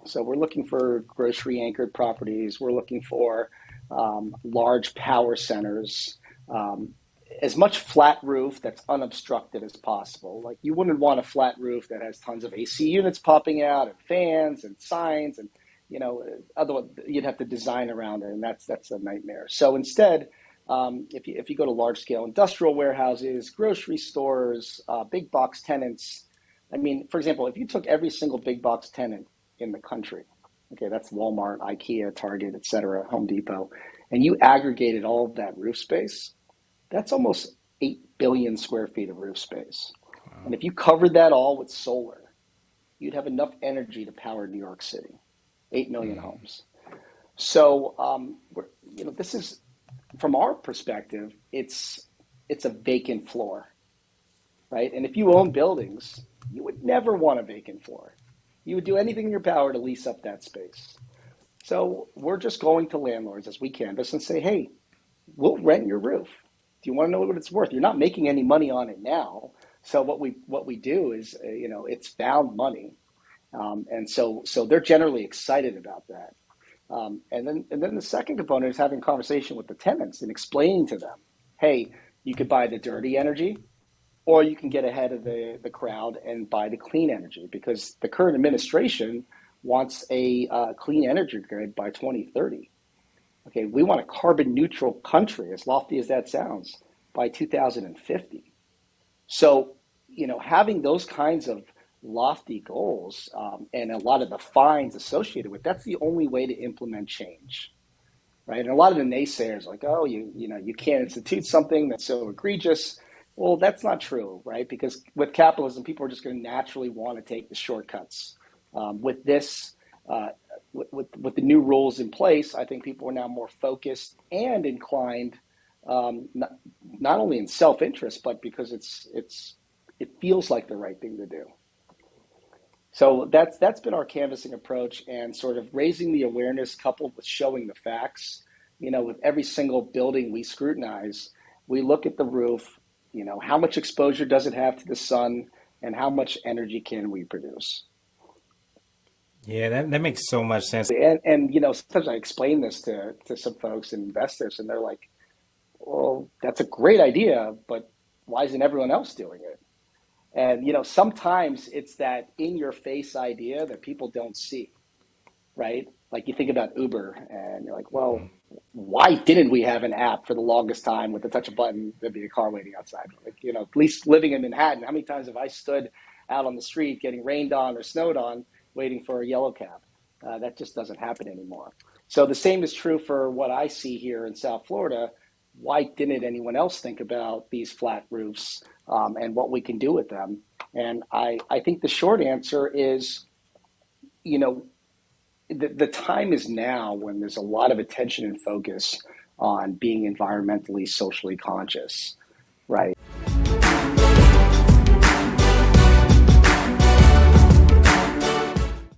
So we're looking for grocery anchored properties. We're looking for large power centers, um, as much flat roof that's unobstructed as possible. Like you wouldn't want a flat roof that has tons of AC units popping out and fans and signs and otherwise you'd have to design around it, and that's a nightmare. So instead, if you go to large scale industrial warehouses, grocery stores, big box tenants, I mean, for example, if you took every single big box tenant in the country, okay, that's Walmart, IKEA, Target, et cetera, Home Depot, and you aggregated all of that roof space, that's almost 8 billion square feet of roof space. And if you covered that all with solar, you'd have enough energy to power New York City, 8 million homes. So, this is, from our perspective, it's a vacant floor, right? And if you own buildings, you would never want a vacant floor. You would do anything in your power to lease up that space. So we're just going to landlords as we canvass and say, hey, we'll rent your roof. Do you want to know what it's worth? You're not making any money on it now. So what we do is, it's found money, and so they're generally excited about that. And then the second component is having a conversation with the tenants and explaining to them, hey, you could buy the dirty energy, or you can get ahead of the crowd and buy the clean energy, because the current administration wants a clean energy grid by 2030. Okay, we want a carbon neutral country, as lofty as that sounds, by 2050. So, having those kinds of lofty goals, and a lot of the fines associated with that's the only way to implement change, right? And a lot of the naysayers like, oh, you can't institute something that's so egregious. Well, that's not true, right? Because with capitalism, people are just going to naturally want to take the shortcuts. With this, with the new rules in place, I think people are now more focused and inclined, not only in self-interest, but because it feels like the right thing to do. So that's been our canvassing approach, and sort of raising the awareness coupled with showing the facts. With every single building we scrutinize, we look at the roof, how much exposure does it have to the sun, and how much energy can we produce? Yeah, that makes so much sense. And sometimes I explain this to some folks and investors, and they're like, well, that's a great idea, but why isn't everyone else doing it? And sometimes it's that in your face idea that people don't see, right? Like you think about Uber and you're like, well, why didn't we have an app for the longest time with the touch of a button there'd be a car waiting outside? Like, at least living in Manhattan, how many times have I stood out on the street getting rained on or snowed on waiting for a yellow cab? That just doesn't happen anymore. So the same is true for what I see here in South Florida. Why didn't anyone else think about these flat roofs, and what we can do with them? And I think the short answer is, you know, the time is now when there's a lot of attention and focus on being environmentally, socially conscious, right?